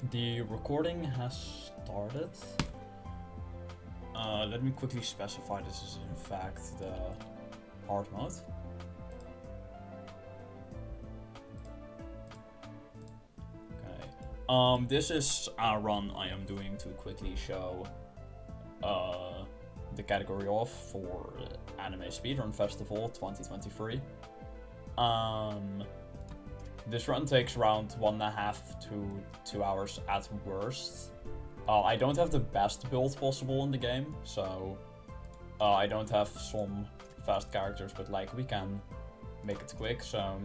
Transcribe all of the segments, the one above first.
The recording has started. Let me quickly specify this is in fact the hard mode. Okay. This is a run I am doing to quickly show the category off for Anime Speedrun Festival 2023. This run takes around 1.5 to 2 hours at worst. I don't have the best build possible in the game, so I don't have some fast characters, but like we can make it quick, so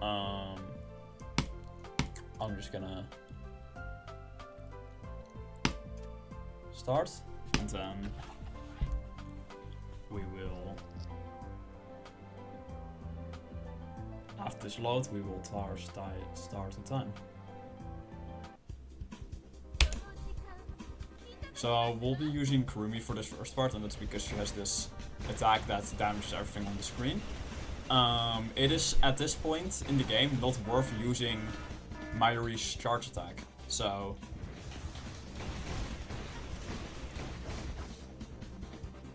I'm just gonna start, and then we will, after this load, we will start the time. So we'll be using Kurumi for this first part, and that's because she has this attack that damages everything on the screen. It is, at this point in the game, not worth using Mayuri's charge attack. So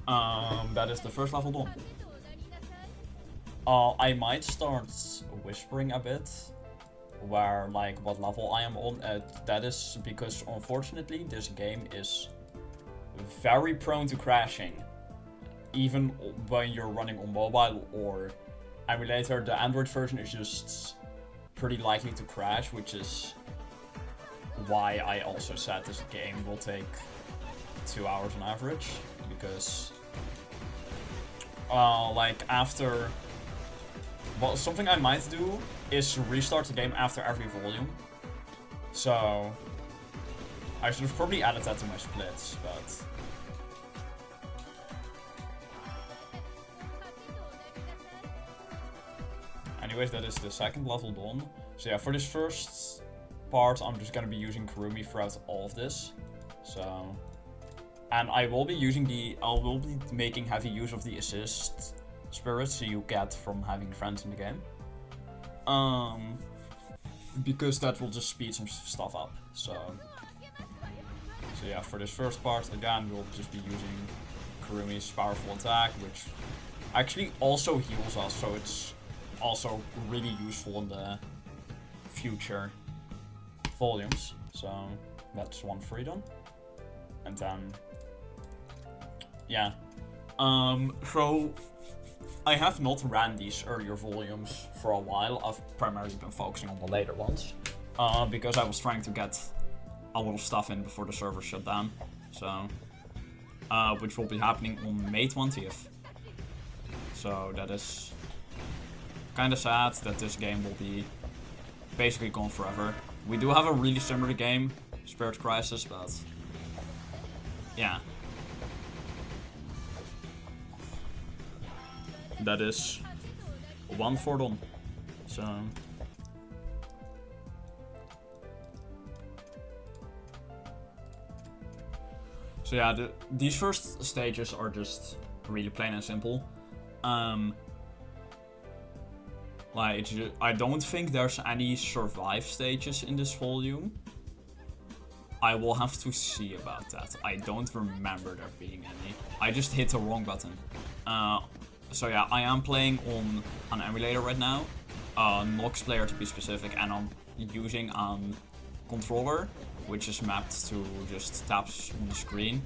that is the first level done. I might start whispering a bit where, like, what level I am on. That is because, unfortunately, this game is very prone to crashing. Even when you're running on mobile or emulator, the Android version is just pretty likely to crash, which is why I also said this game will take 2 hours on average, because like after, well, something I might do is restart the game after every volume. So I should have probably added that to my splits, but anyways, that is the second level done. So yeah, for this first part, I'm just gonna be using Kurumi throughout all of this. So, and I will be making heavy use of the assist spirits you get from having friends in the game. Because that will just speed some stuff up. So yeah, for this first part, again, we'll just be using Kurumi's powerful attack, which actually also heals us, so it's also really useful in the future volumes. So that's one freedom. And then, yeah. So I have not ran these earlier volumes for a while. I've primarily been focusing on the later ones, because I was trying to get a lot of stuff in before the server shut down. So, which will be happening on May 20th. So that is kind of sad that this game will be basically gone forever. We do have a really similar game, Spirit Crisis, but yeah. That is 1/4 done. So yeah, these first stages are just really plain and simple. Like, I don't think there's any survive stages in this volume. I will have to see about that. I don't remember there being any. I just hit the wrong button. So yeah, I am playing on an emulator right now. Nox player to be specific, and I'm using a controller, which is mapped to just taps on the screen.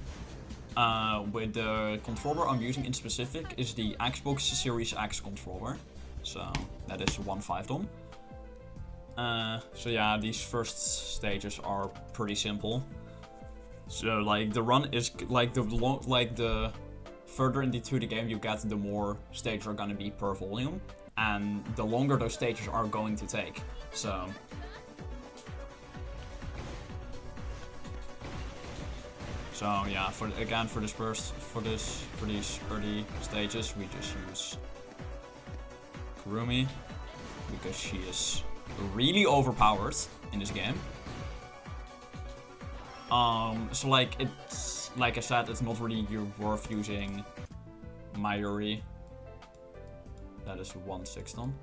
With the controller I'm using in specific is the Xbox Series X controller. So that is 1/5 done. So yeah, these first stages are pretty simple. So like the run is like the further into the game you get, the more stages are gonna be per volume, and the longer those stages are going to take. So yeah, for these early stages, we just use Kurumi because she is really overpowered in this game. So like it's, like I said, it's not really worth using Mayuri. That is 1/6 done.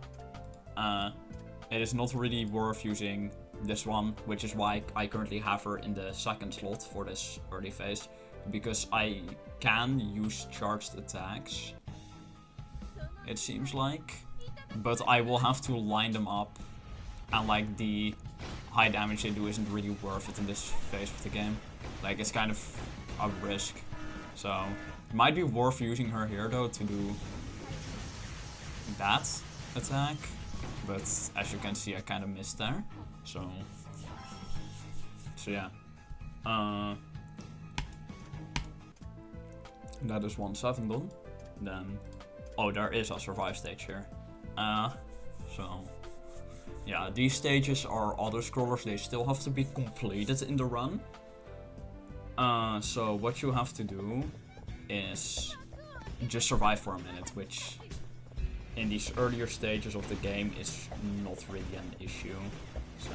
it is not really worth using this one, which is why I currently have her in the second slot for this early phase, because I can use charged attacks, it seems like, but I will have to line them up, and like the high damage they do isn't really worth it in this phase of the game. Like, it's kind of a risk, so it might be worth using her here though to do that attack, but as you can see I kind of missed there, so yeah. That is 1-7 done. Then, oh, there is a survive stage here. So yeah, these stages are auto-scrollers, they still have to be completed in the run. So what you have to do is just survive for a minute, which in these earlier stages of the game is not really an issue. So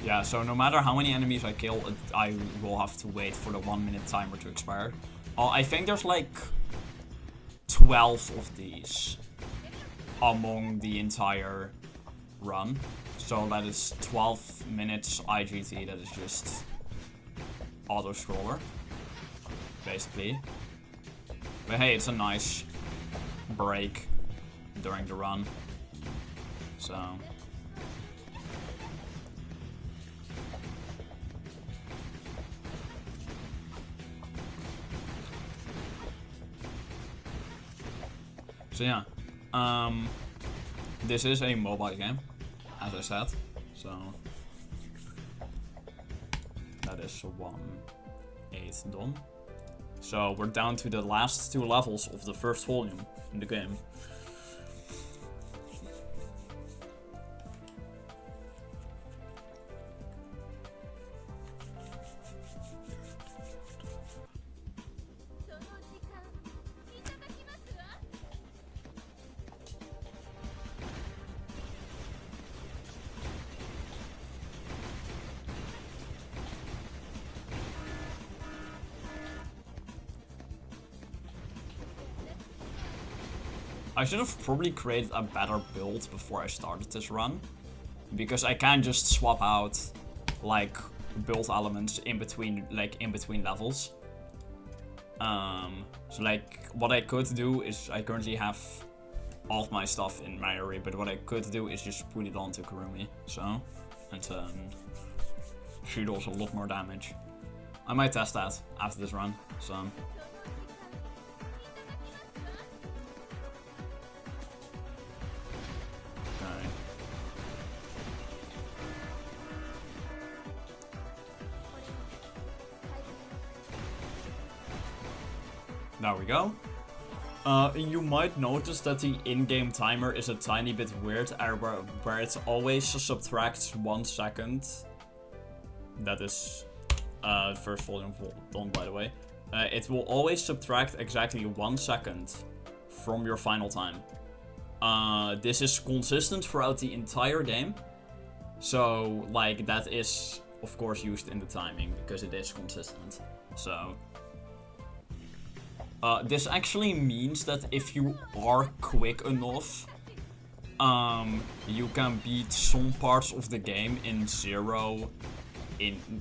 yeah, so no matter how many enemies I kill, I will have to wait for the 1 minute timer to expire. I think there's like 12 of these among the entire run. So that is 12 minutes IGT, that is just auto-scroller, basically. But hey, it's a nice break during the run. So yeah, this is a mobile game, as I said, so that is 1-8 done. So we're down to the last 2 levels of the first volume in the game. I should have probably created a better build before I started this run, because I can just swap out like build elements in between levels. So like what I could do is, I currently have all of my stuff in my area, but what I could do is just put it onto Kurumi, so, and she does a lot more damage. I might test that after this run, so. There we go. You might notice that the in-game timer is a tiny bit weird, where it always subtracts 1 second. That is first volume done, by the way. It will always subtract exactly 1 second from your final time. This is consistent throughout the entire game. So, like, that is, of course, used in the timing, because it is consistent. So this actually means that if you are quick enough, you can beat some parts of the game in 0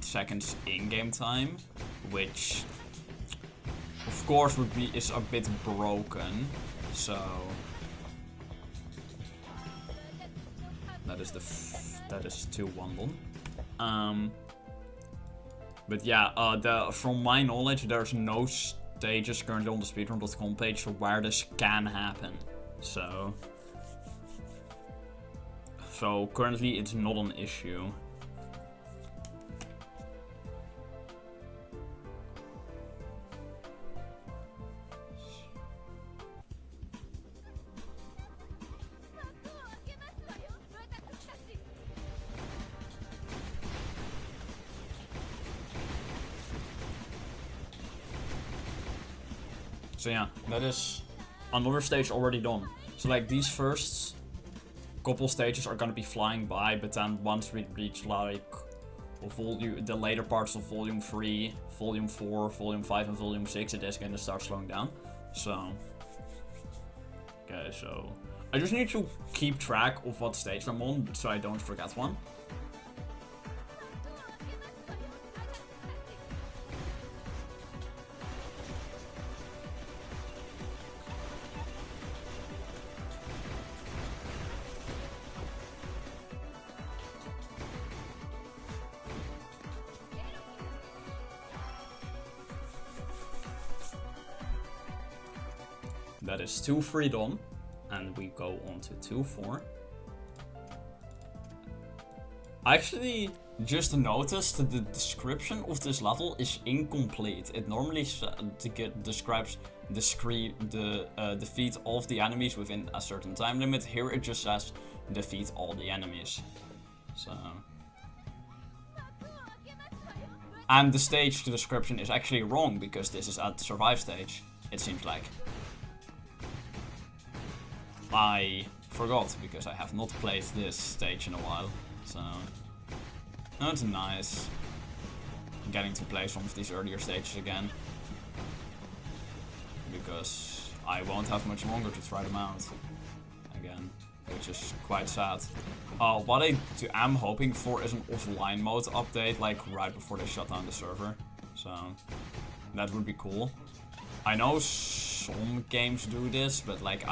seconds in-game time, which of course is a bit broken. So that is 2-1 done. But yeah, from my knowledge, there's no stages currently on the speedrun.com page where this can happen. So currently it's not an issue. So yeah, that is another stage already done. So like these first couple stages are gonna be flying by, but then once we reach like the later parts of Volume 3, Volume 4, Volume 5, and Volume 6, it is gonna start slowing down. So, okay, so I just need to keep track of what stage I'm on so I don't forget one. That is 2-3 done, and we go on to 2-4. I actually just noticed that the description of this level is incomplete. It normally describes the defeat of the enemies within a certain time limit. Here it just says defeat all the enemies. So, and the stage description is actually wrong because this is at the survive stage, it seems like. I forgot because I have not played this stage in a while, so it's nice getting to play some of these earlier stages again, because I won't have much longer to try them out again, which is quite sad. What I am hoping for is an offline mode update, like right before they shut down the server, so that would be cool. I know some games do this, but like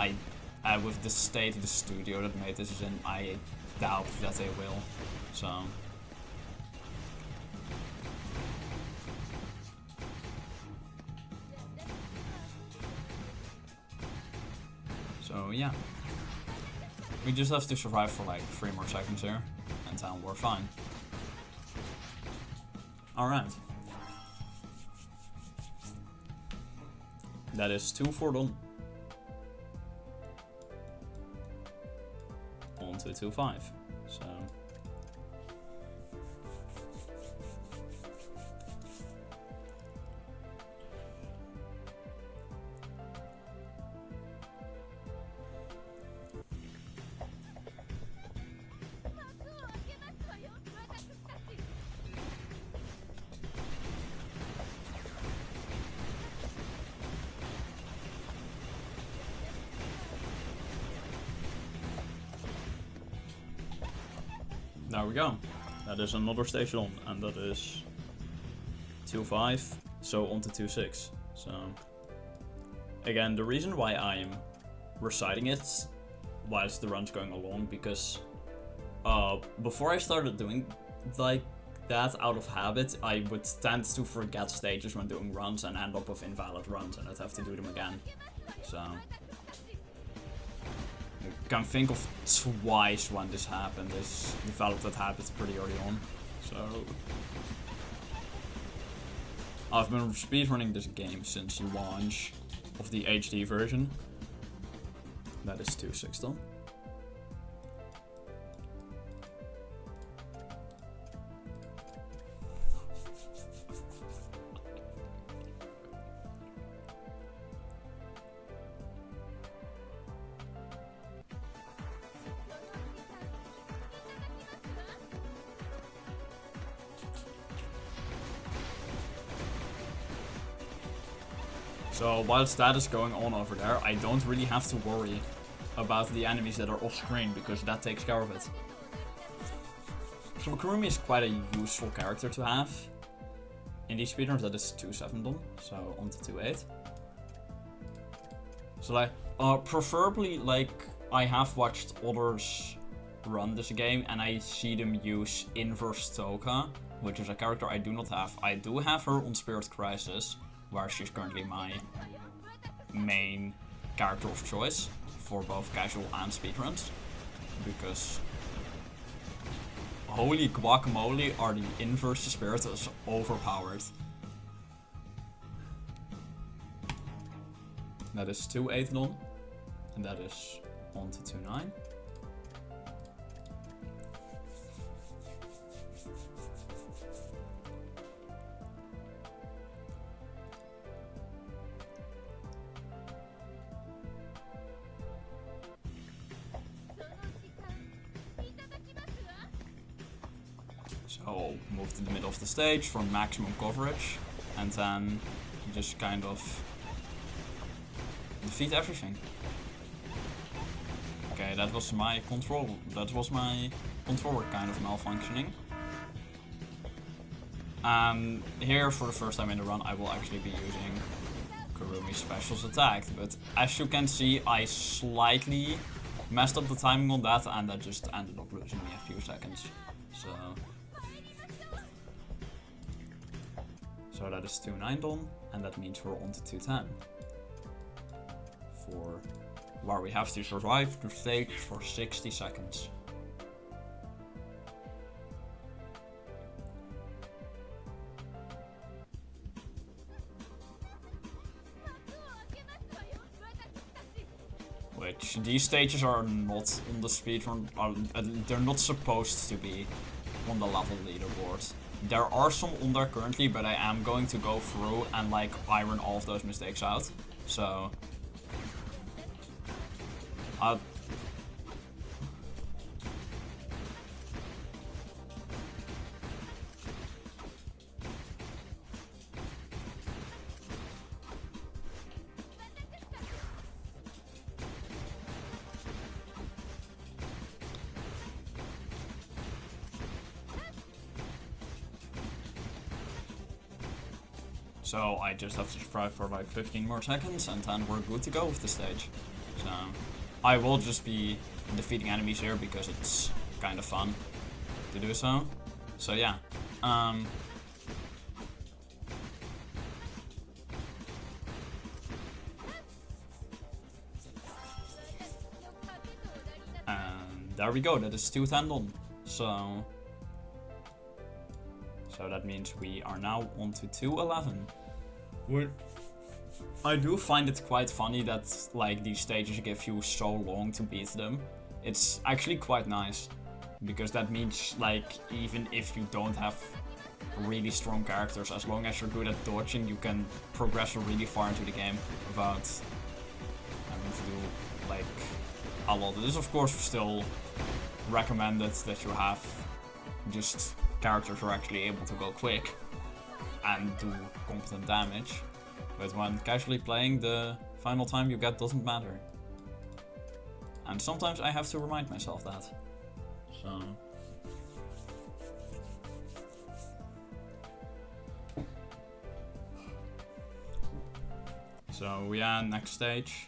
with the state of the studio that made this in, I doubt that they will. So yeah. We just have to survive for like 3 more seconds here, and then we're fine. Alright. That is 2-4 done. On to 2-5. So there we go. That is another stage on, and that is 2-5, so on to 2-6. So again, the reason why I'm reciting it whilst the run's going along, because before I started doing like that out of habit, I would tend to forget stages when doing runs and end up with invalid runs, and I'd have to do them again. So I can think of twice when this happened. This developed that habit pretty early on. So I've been speedrunning this game since launch of the HD version. That is 2-6 done. So whilst that is going on over there, I don't really have to worry about the enemies that are off screen, because that takes care of it. So Kurumi is quite a useful character to have in these speedruns. That is 2-7 done, so on to 2-8. So like, preferably, like, I have watched others run this game and I see them use Inverse Toka, which is a character I do not have. I do have her on Spirit Crisis, where she's currently my main character of choice for both casual and speedruns, because holy guacamole are the inverse spirits overpowered. That is 2-8 done, and that is on to 2-9. So move to the middle of the stage for maximum coverage, and then just kind of defeat everything. Okay, that was my controller kind of malfunctioning. And here, for the first time in the run, I will actually be using Kurumi's specials attack. But as you can see, I slightly messed up the timing on that, and that just ended up losing me a few seconds. So that is 2-9 done, and that means we're on to 2-10. For where we have to survive the stage for 60 seconds. Which these stages are not on the speedrun, they're not supposed to be on the level leaderboard. There are some on there currently, but I am going to go through and like iron all of those mistakes out. So So I just have to survive for like 15 more seconds, and then we're good to go with the stage. So I will just be defeating enemies here because it's kind of fun to do so. So yeah. And there we go, that is 2-10 done. So that means we are now on to 2-11. I do find it quite funny that like these stages give you so long to beat them. It's actually quite nice, because that means like even if you don't have really strong characters, as long as you're good at dodging, you can progress really far into the game without having to do like a lot. It is of course still recommended that you have just characters who are actually able to go quick and do competent damage, but when casually playing, the final time you get doesn't matter. And sometimes I have to remind myself that. So yeah, next stage.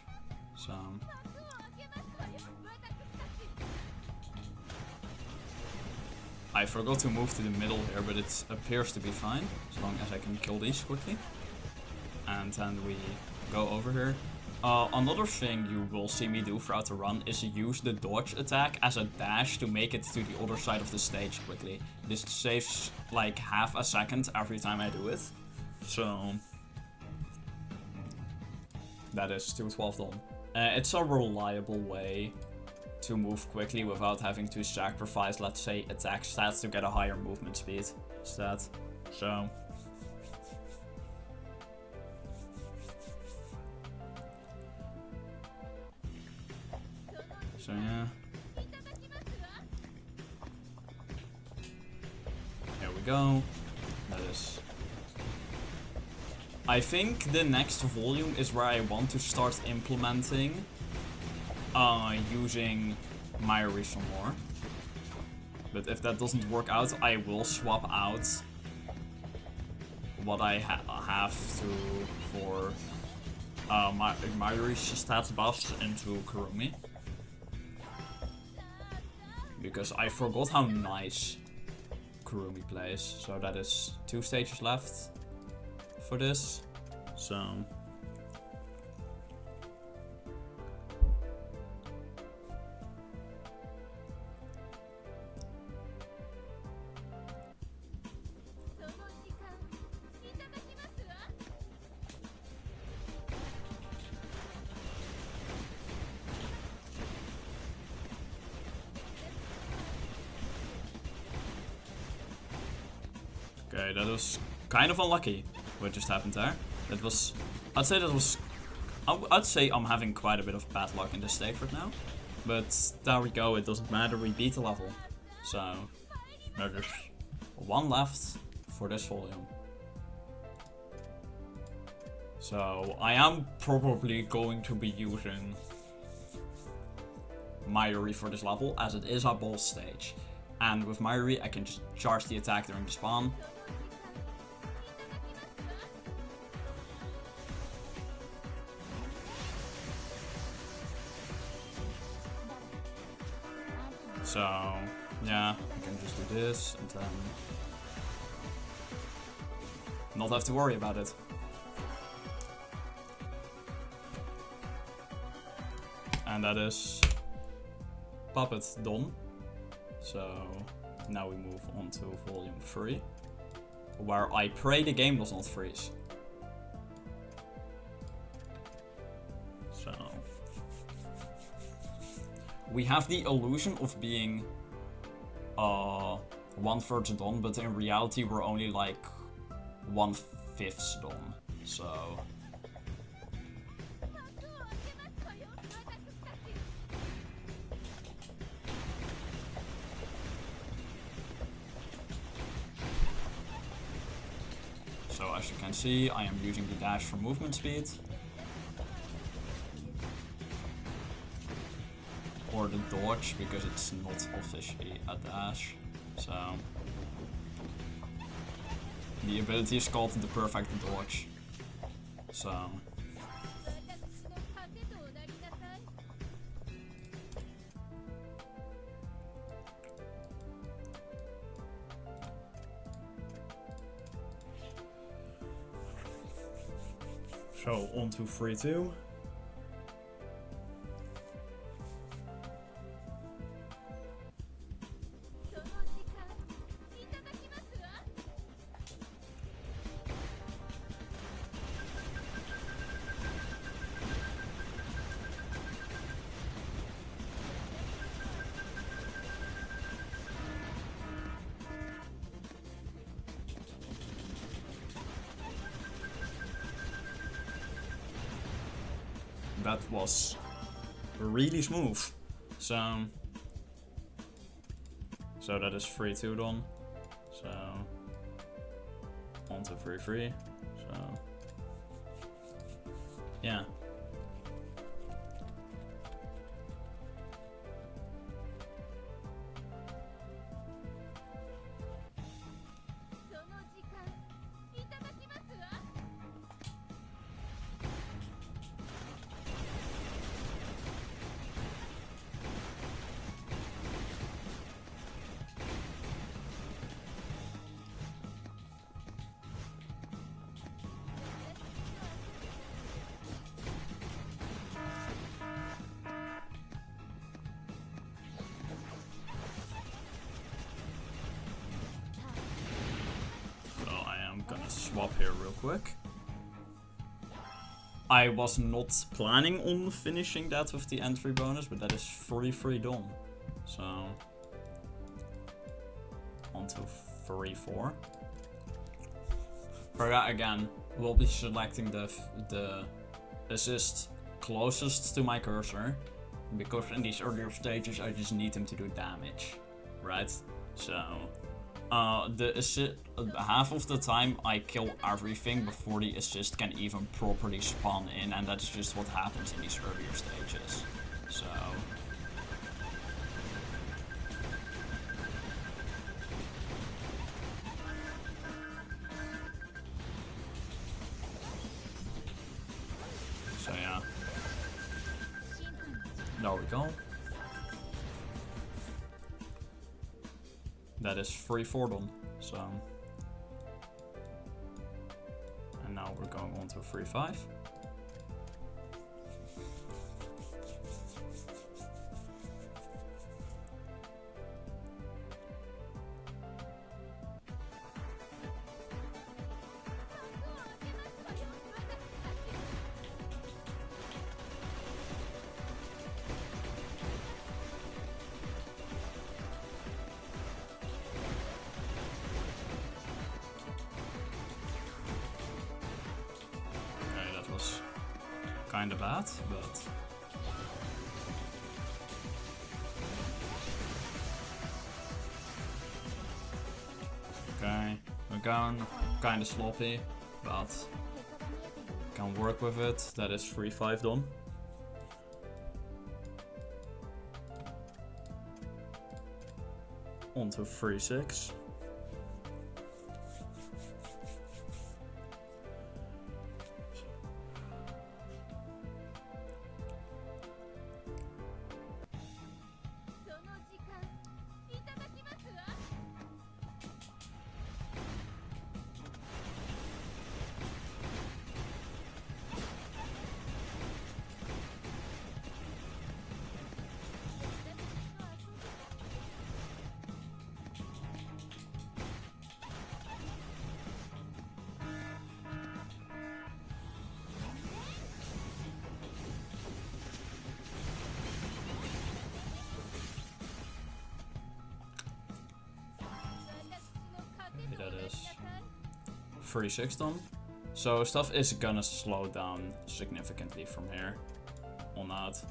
I forgot to move to the middle here, but it appears to be fine, as long as I can kill these quickly. And then we go over here. Another thing you will see me do throughout the run is use the dodge attack as a dash to make it to the other side of the stage quickly. This saves like half a second every time I do it. So that is 2-12 done. It's a reliable way to move quickly without having to sacrifice, let's say, attack stats to get a higher movement speed stat. So yeah. Here we go. That is. I think the next volume is where I want to start implementing using Myri some more. But if that doesn't work out, I will swap out what I have for Myri's stats buffs into Kurumi. Because I forgot how nice Kurumi plays. So that is 2 stages left for this. So okay, that was kind of unlucky what just happened there. That was, I'd say I'm having quite a bit of bad luck in this stage right now. But there we go, it doesn't matter, we beat the level. So that is one left for this volume. So I am probably going to be using Mayuri for this level, as it is a boss stage. And with Mayuri I can just charge the attack during the spawn. So yeah, I can just do this and then not have to worry about it. And that is Puppet done. So now we move on to volume 3, where I pray the game does not freeze. So we have the illusion of being 1/3 done, but in reality we're only like 1/5 done. So as you can see, I am using the dash for movement speed. Or the dodge, because it's not officially a dash. So the ability is called the perfect dodge. So on to 3-2. That was really smooth. So that is 3-2 done. So on to 3-3. So yeah. Swap here real quick. I was not planning on finishing that with the entry bonus, but that is 3-3 done. So on to 3-4. For that again, we'll be selecting the assist closest to my cursor, because in these earlier stages I just need him to do damage, right? So the assist, half of the time I kill everything before the assist can even properly spawn in, and that's just what happens in these earlier stages. So yeah, there we go. That is 3-4 done. So, and now we're going on to 3-5. Kind of bad, but kind of sloppy, but can work with it. That is 3-5 done. On to 3-6. That is 3-6 done. So stuff is gonna slow down significantly from here on that.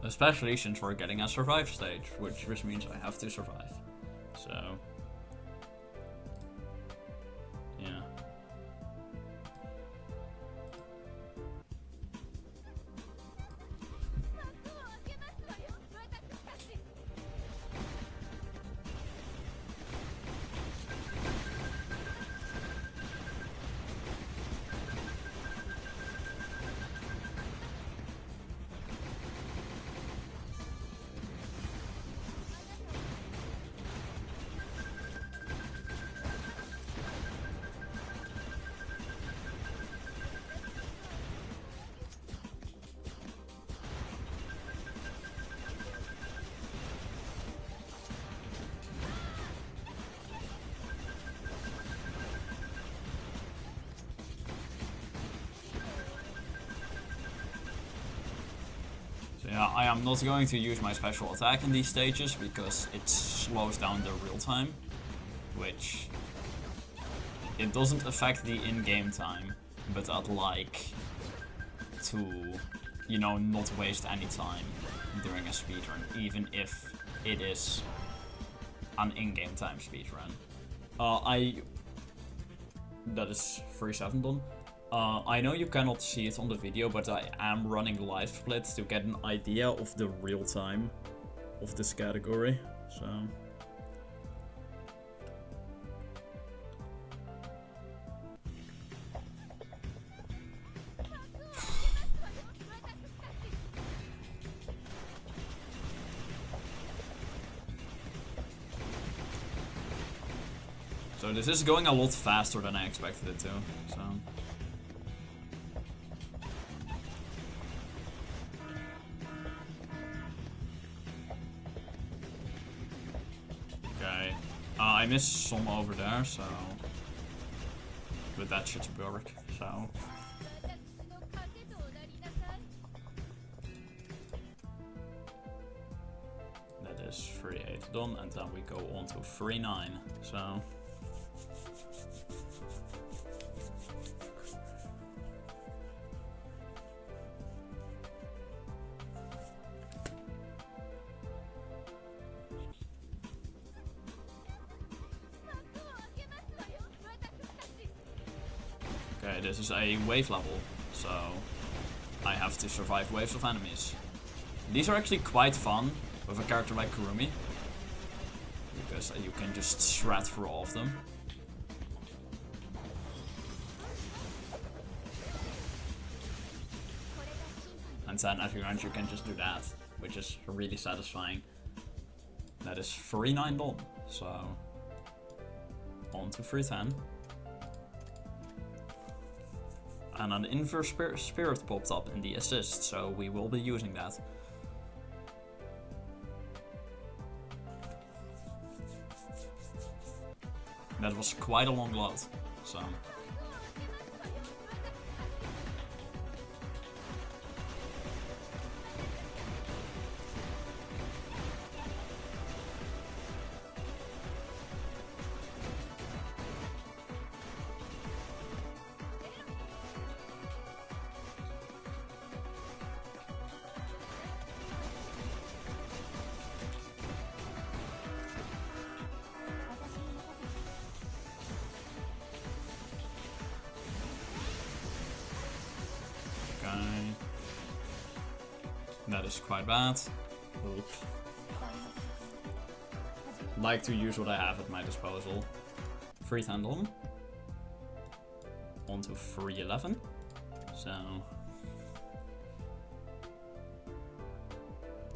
Especially since we're getting a survive stage, which just means I have to survive. So yeah. Yeah, I am not going to use my special attack in these stages because it slows down the real time, which it doesn't affect the in-game time, but I'd like to, you know, not waste any time during a speedrun, even if it is an in-game time speedrun. That is 3-7 done. I know you cannot see it on the video, but I am running live split to get an idea of the real time of this category, so. So this is going a lot faster than I expected it to, so. Okay, I missed some over there, so. But that should work, so. That is 3-8 done, and then we go on to 3-9, so. Okay, this is a wave level, so I have to survive waves of enemies. These are actually quite fun with a character like Kurumi, because you can just shred through all of them. And then at your end you can just do that, which is really satisfying. That is 3-9 done, so on to 3-10. And an inverse spirit popped up in the assist, so we will be using that. That was quite a long load, so. That is quite bad. Oop. Like to use what I have at my disposal. 310 on to 311. So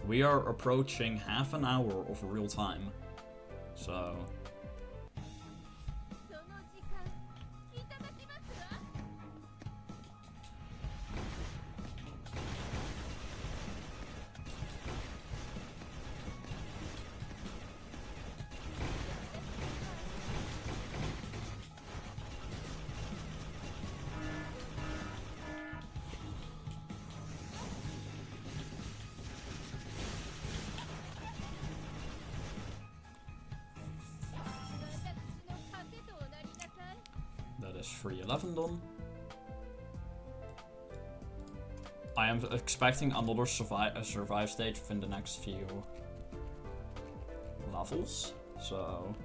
we are approaching half an hour of real time. So that is 311 done. I am expecting another survive stage within the next few levels, so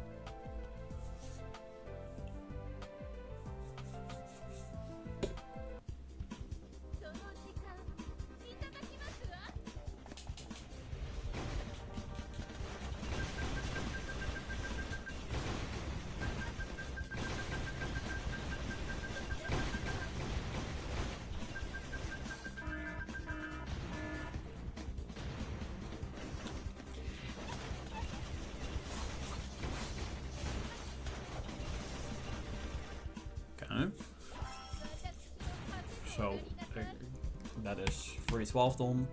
so that is 312 done.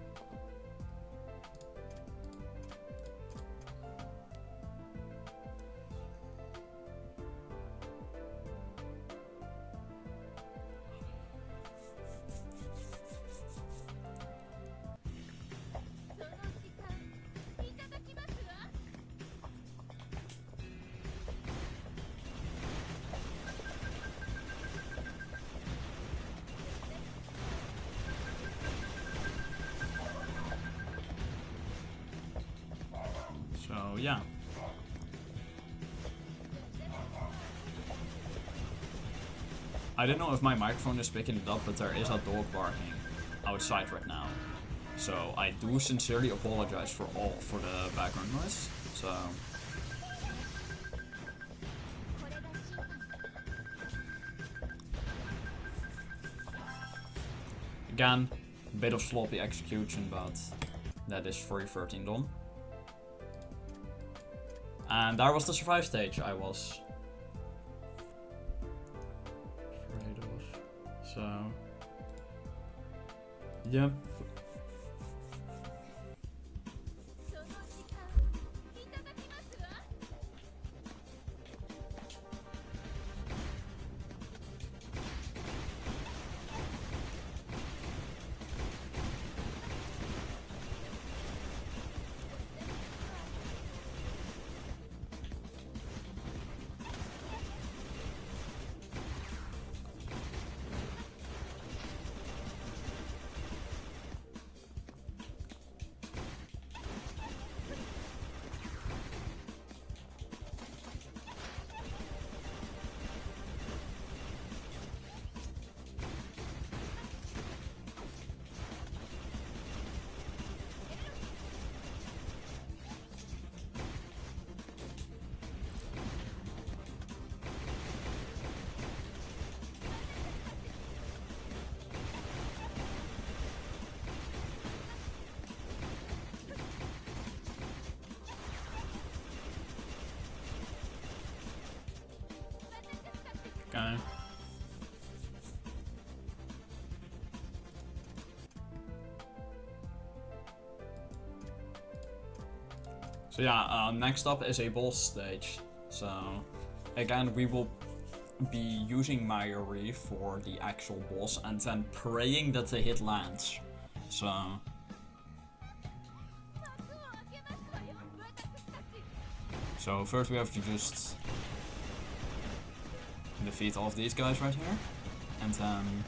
So yeah. I don't know if my microphone is picking it up, but there is a dog barking outside right now. So I do sincerely apologize for the background noise. So again, bit of sloppy execution, but that is 313 done. And that was the survive stage I was afraid of. So, yep. Okay. So yeah, next up is a boss stage. So again, we will be using Mayuri for the actual boss and then praying that the hit lands. So first we have to just defeat all of these guys right here, and then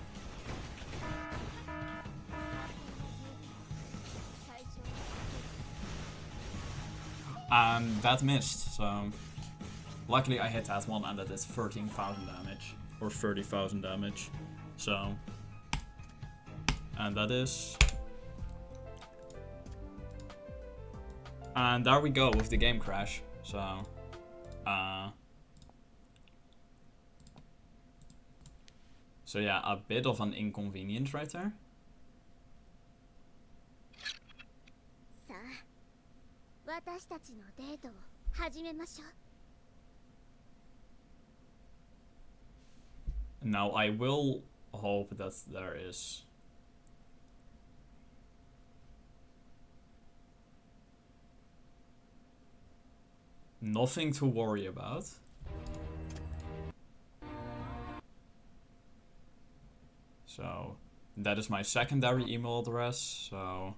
that missed, so luckily I hit that one and that is 13,000 damage, or 30,000 damage, so, and that is And there we go with the game crash. So, so yeah, a bit of an inconvenience right there. Now I will hope that there is nothing to worry about. So that is my secondary email address, so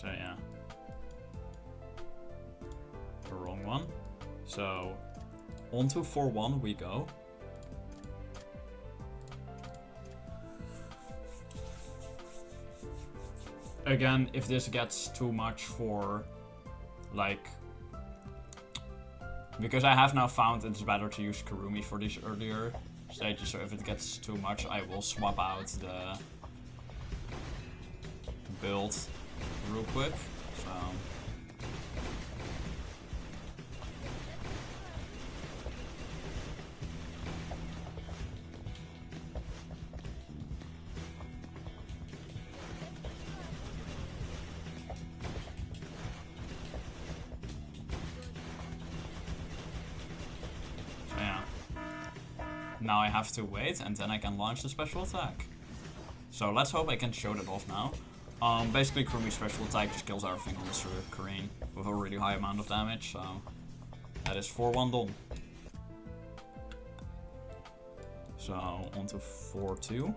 yeah. The wrong one. So on to 4-1 we go. Again, if this gets too much for, like, because I have now found it's better to use Kurumi for these earlier stages, so if it gets too much, I will swap out the build real quick. So yeah. Now I have to wait and then I can launch the special attack. So let's hope I can show that off now. Basically Kurumi's special attack just kills everything on this Kareen with a really high amount of damage, so that is 4-1 done. So on to 4-2.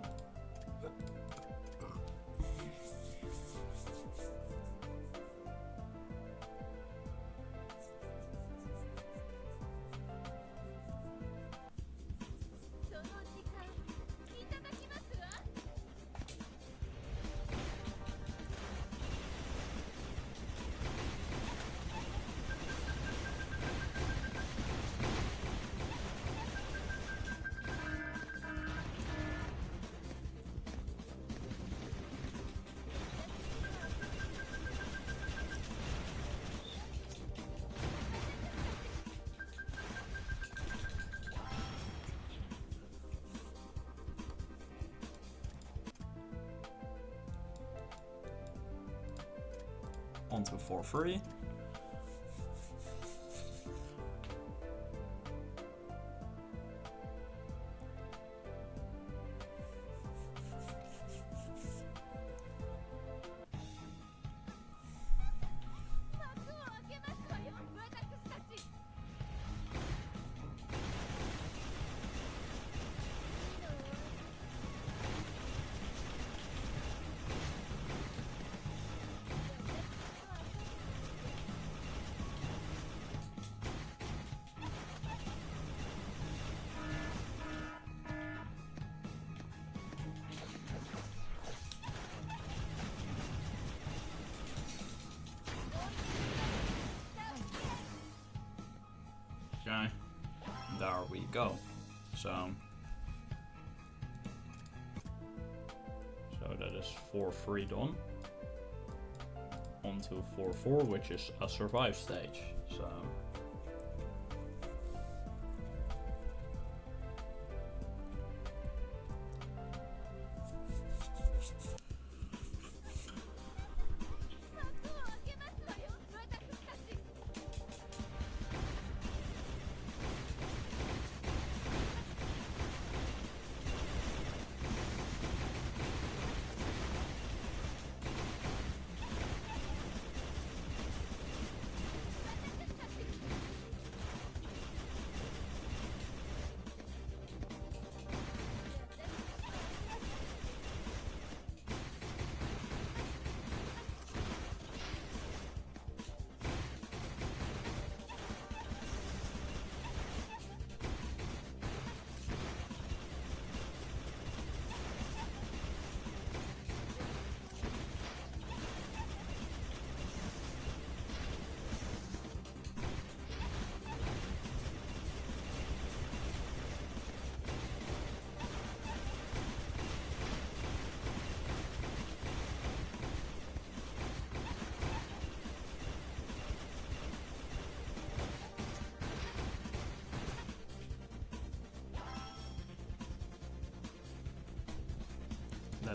Onto 4-3. Okay, there we go. So that is 4-3 done. On to 4-4, which is a survive stage. So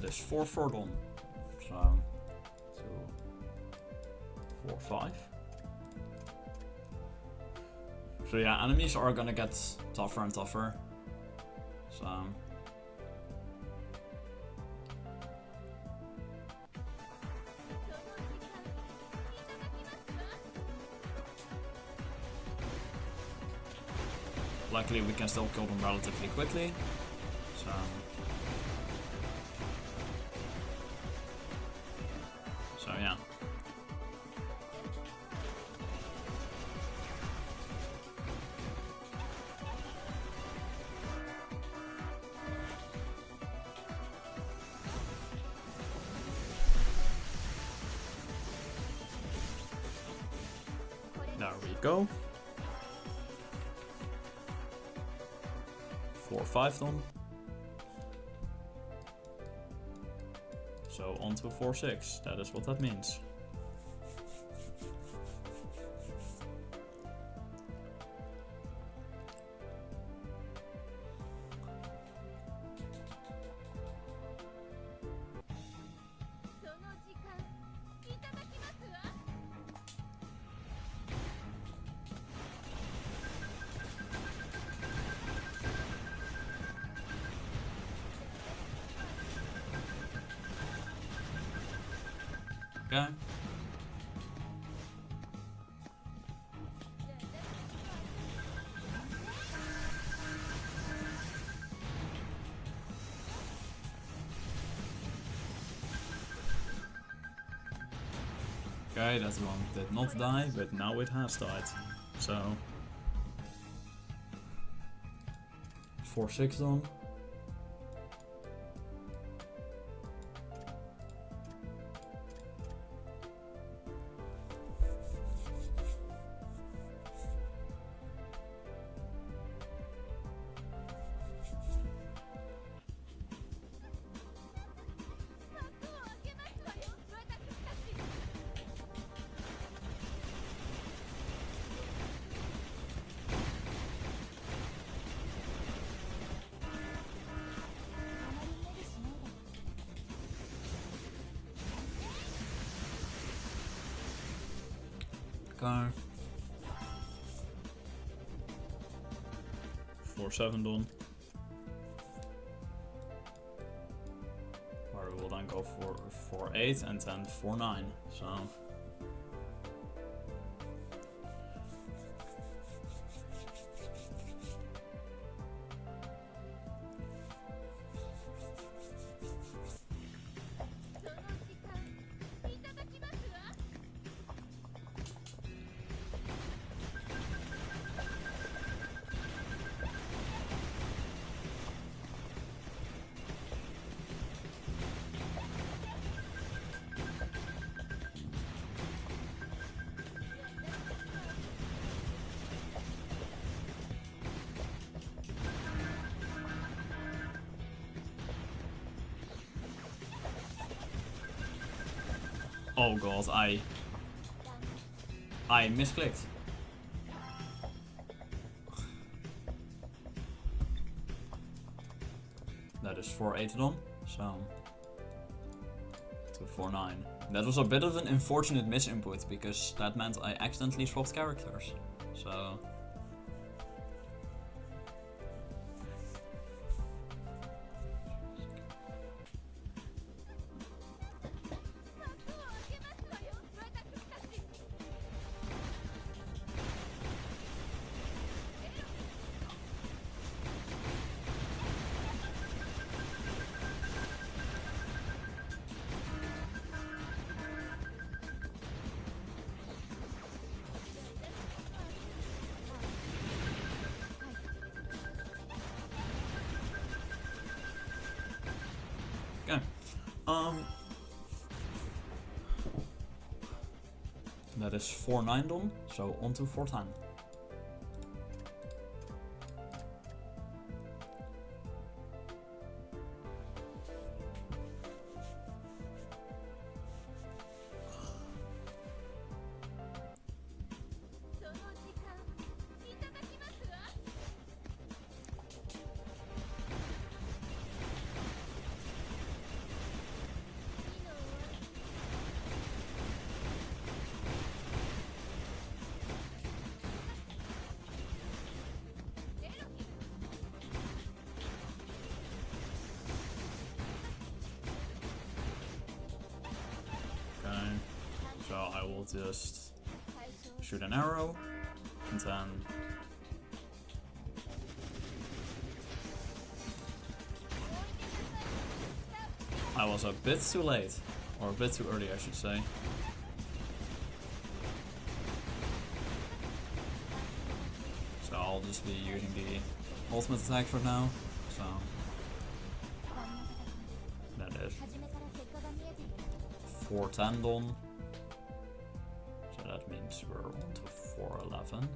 is 4-4 done. So 2, 4, 5. So yeah, enemies are gonna get tougher and tougher. So luckily we can still kill them relatively quickly. So yeah. There we go. 4-5 done. So on to 4-6. That is what that means. Okay. Okay, that one did not die, but now it has died. So 4-6 done. Okay. 4-7 done. Where we will then go for 4-8 and then 4-9. So oh god, I misclicked. That is 4-8 done, so to 4-9. That was a bit of an unfortunate misinput because that meant I accidentally swapped characters. So okay. That is 4-9 done, so on to 4-10. I will just shoot an arrow, and then I was a bit too late, or a bit too early I should say. So I'll just be using the ultimate attack for now, so that is 410 done. So that means we're on to 411.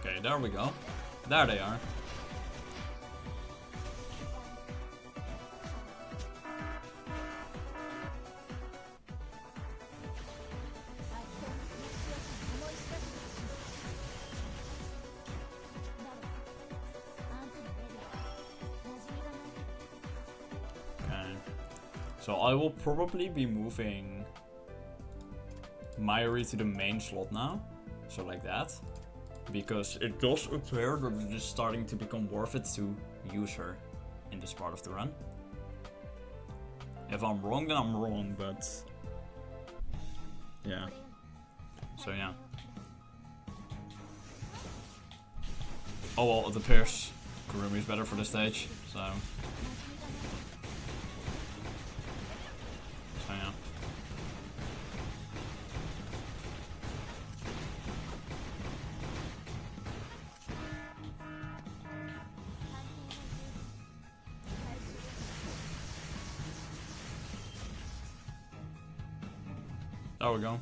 Okay, there we go. There they are. Okay. So I will probably be moving Mayuri to the main slot now. So like that. Because it does appear that it is starting to become worth it to use her in this part of the run. If I'm wrong, then I'm wrong, but yeah. So yeah. Oh well, it appears Kurumi is better for this stage, so yeah. There we go.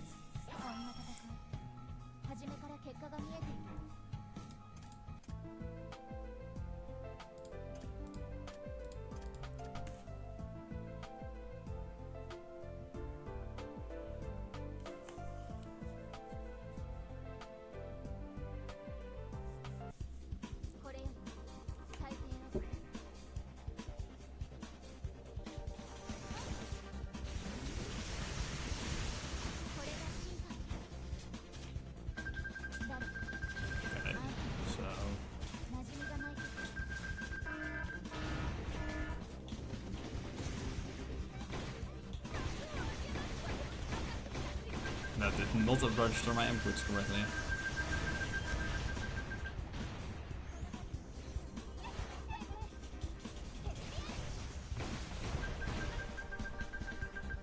That did not register my inputs correctly.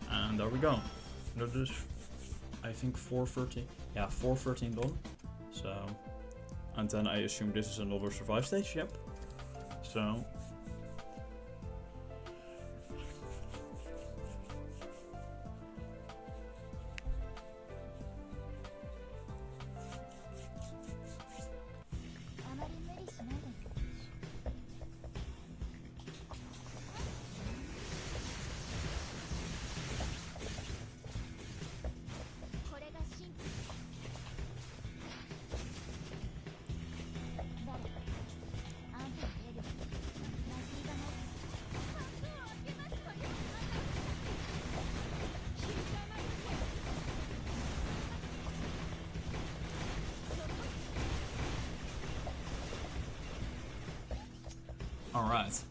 And there we go. That is, I think 413. Yeah, 413 done. So, and then I assume this is another survive stage. Yep. So. All right.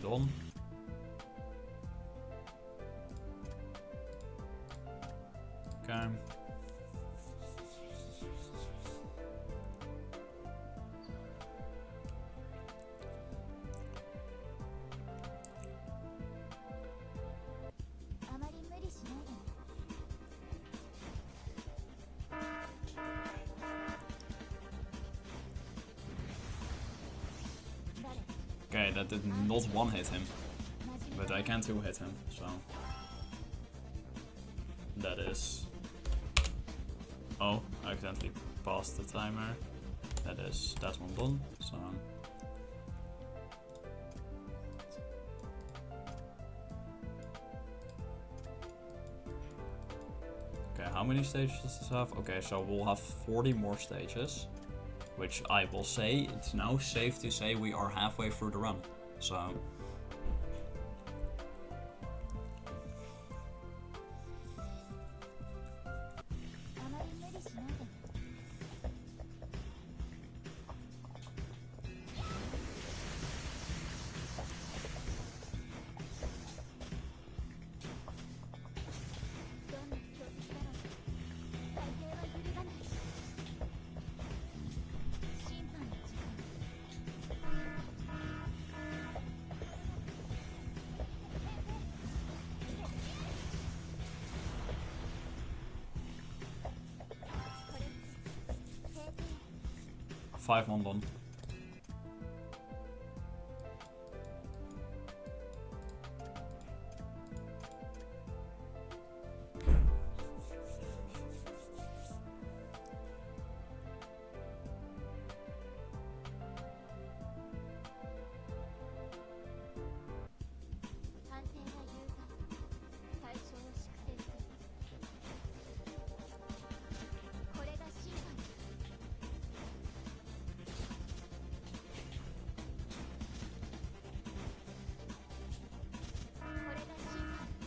Done. Okay. Okay, that did not one hit him. But I can two hit him, so... That is... Oh, I accidentally passed the timer. That's one done, so... Okay, how many stages does this have? Okay, so we'll have 40 more stages. Which I will say, it's now safe to say we are halfway through the run. So... 5-1 done.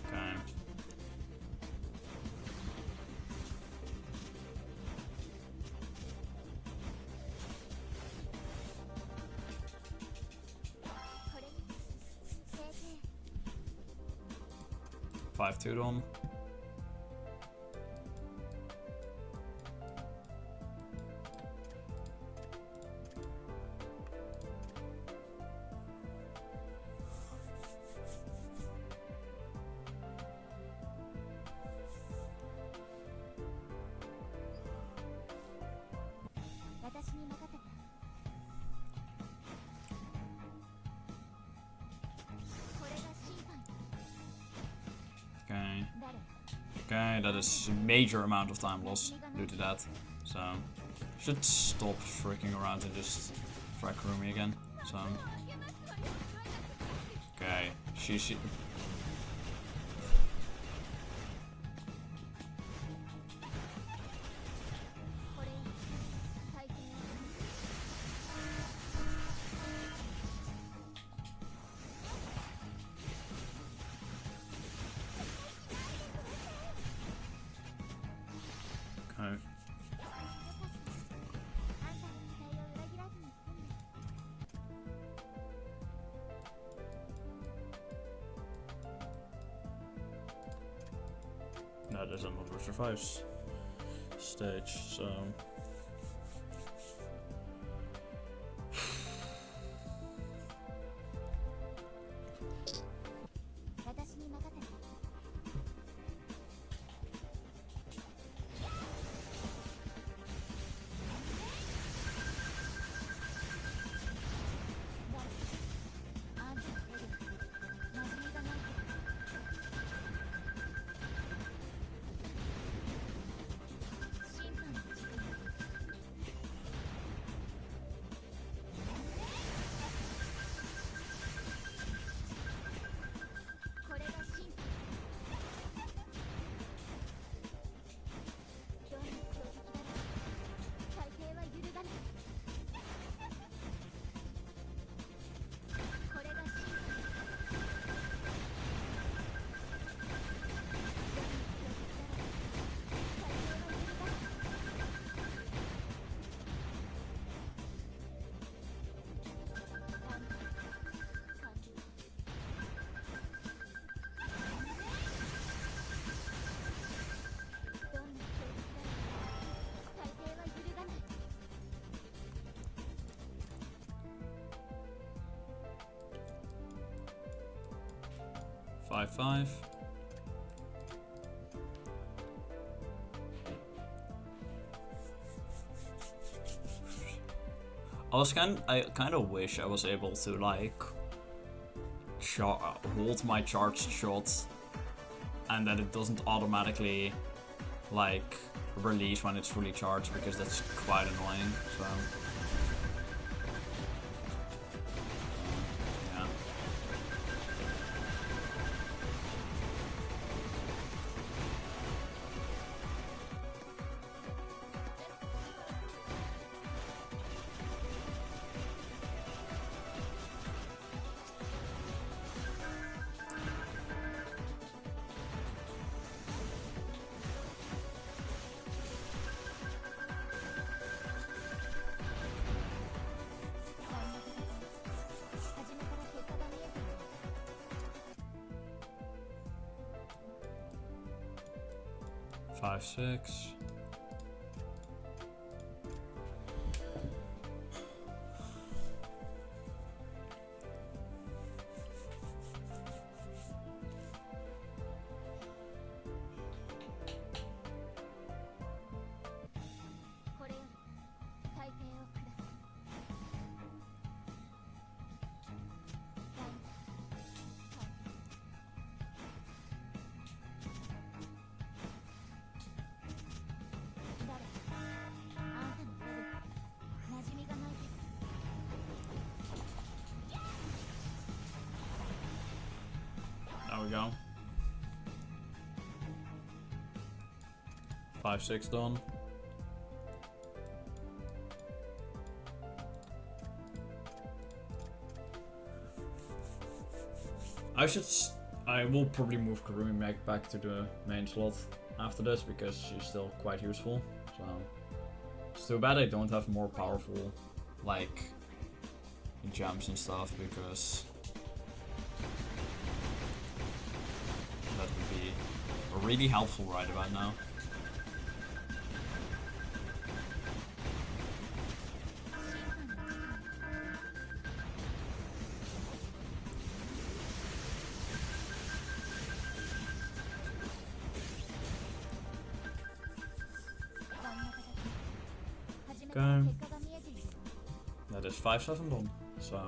Okay. 5-2 done. Okay, that is a major amount of time loss due to that. So, should stop freaking around and just frag Kurumi again. So, okay, she. That is another survives stage, so... Five. I kind of wish I was able to like hold my charged shot, and that it doesn't automatically like release when it's fully charged, because that's quite annoying. So yeah. Five, 6. There we go. 5, 6 done. I will probably move Karumi back to the main slot after this, because she's still quite useful. So it's too bad I don't have more powerful like jumps and stuff, because that would be really helpful right about now. Okay. That is 5, 7 done. So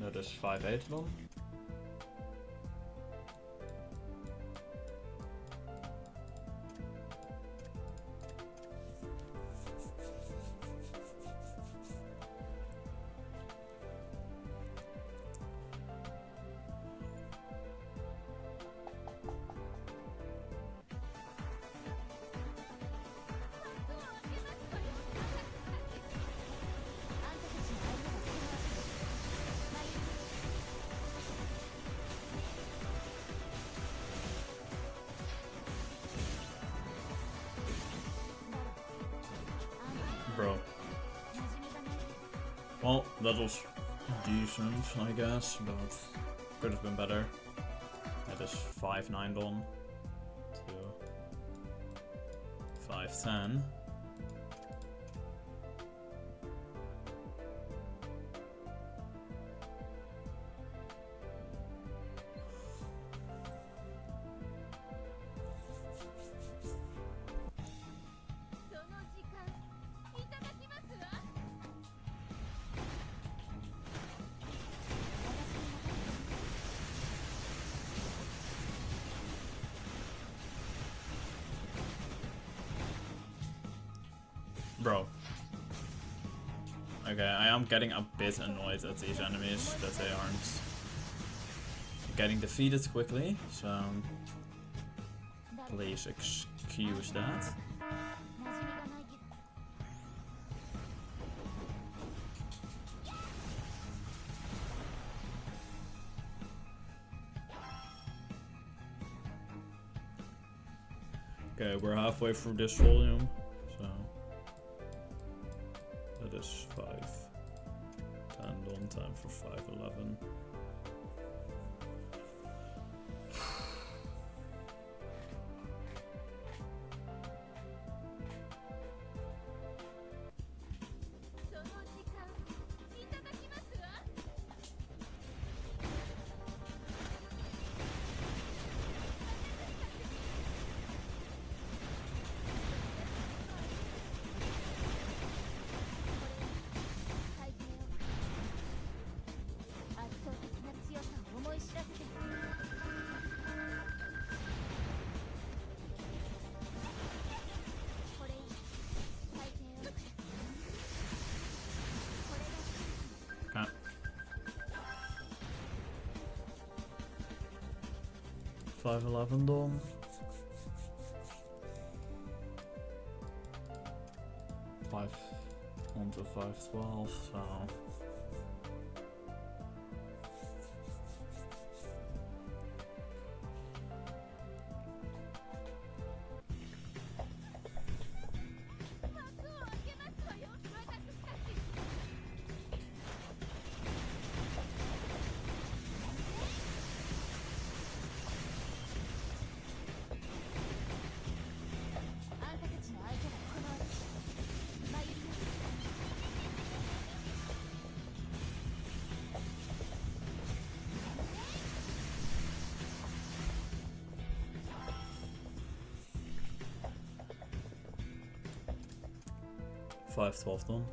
that is 5, 8 done. Bro. Well, that was decent, I guess, but could have been better. That is 5, 9 done. 2, 5, 10. Bro. Okay, I am getting a bit annoyed at these enemies that they aren't getting defeated quickly, so please excuse that. Okay, we're halfway through this volume, so that is 5:10 on time for 5:11. Okay. $5:11 done. On to 5:12, so $5:12 done.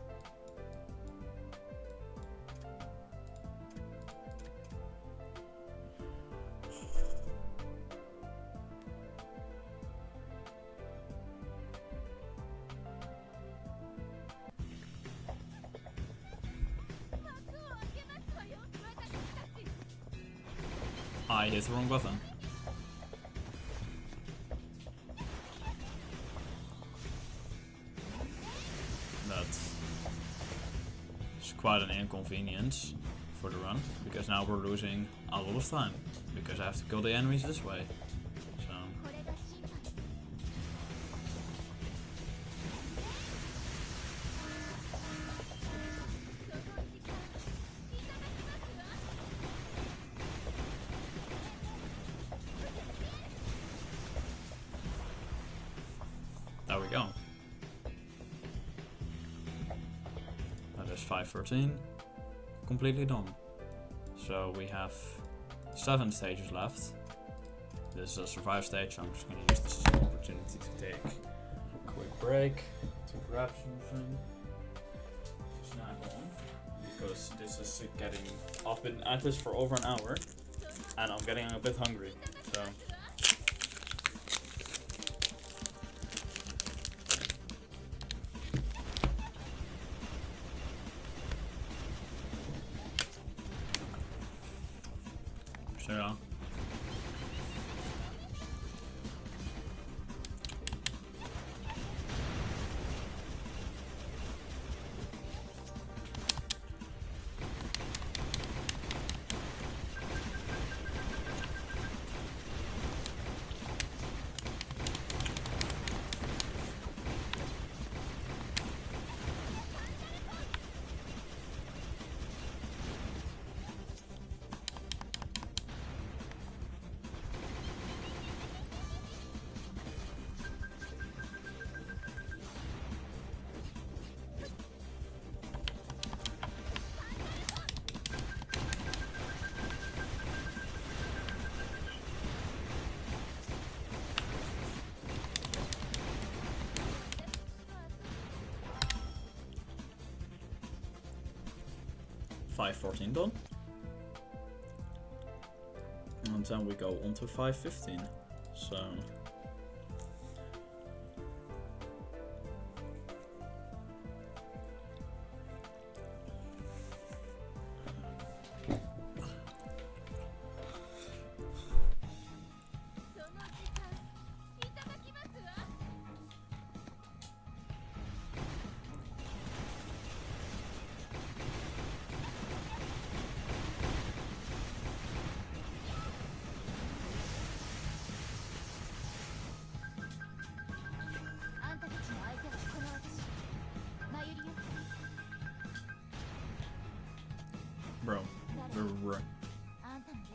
I hit the wrong button. That's quite an inconvenience for the run, because now we're losing a lot of time, because I have to kill the enemies this way. So there we go. That is 5:13. Completely done. So we have 7 stages left. This is a survive stage, so I'm just going to use this as an opportunity to take a quick break to grab something to snack on, because this is getting. I've been at this for over an hour and I'm getting a bit hungry. So yeah. $5:14 done. And then we go on to $5:15. So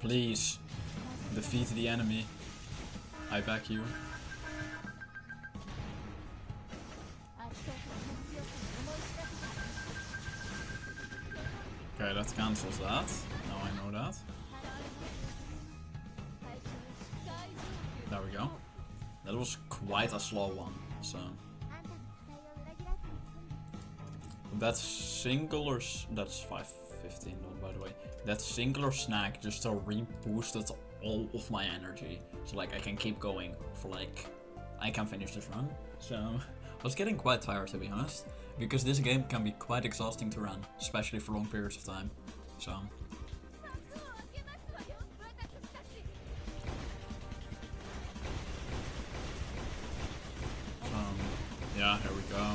Please, defeat the enemy. I back you. Okay, that cancels that. Now I know that. There we go. That was quite a slow one, so... That singular... That's 5:15 done, by the way. That singular snack just re-boosted all of my energy. So like I can keep going for like... I can finish this run. So I was getting quite tired, to be honest. Because this game can be quite exhausting to run, especially for long periods of time. So... yeah, here we go.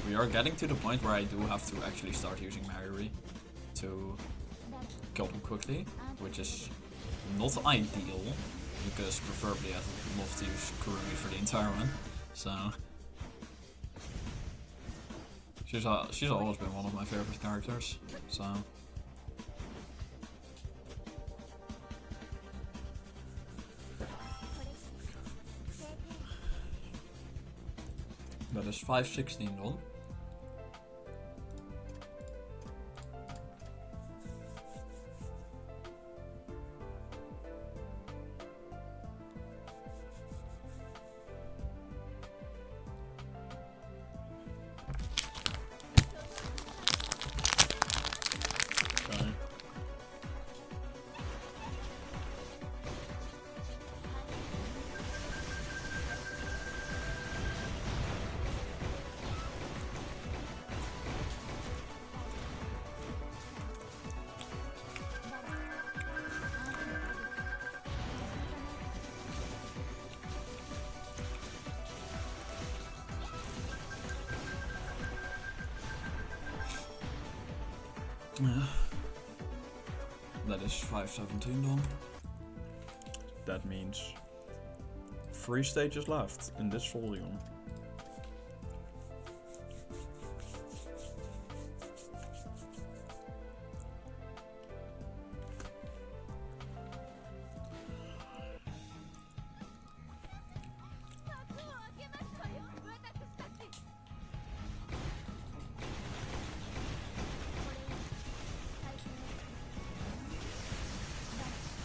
We are getting to the point where I do have to actually start using Mary to kill them quickly, which is not ideal, because preferably I'd love to use Kurumi for the entire run. So she's always been one of my favorite characters. So that is 5:16 done. Okay. That is 5:17 done. That means 3 stages left in this volume.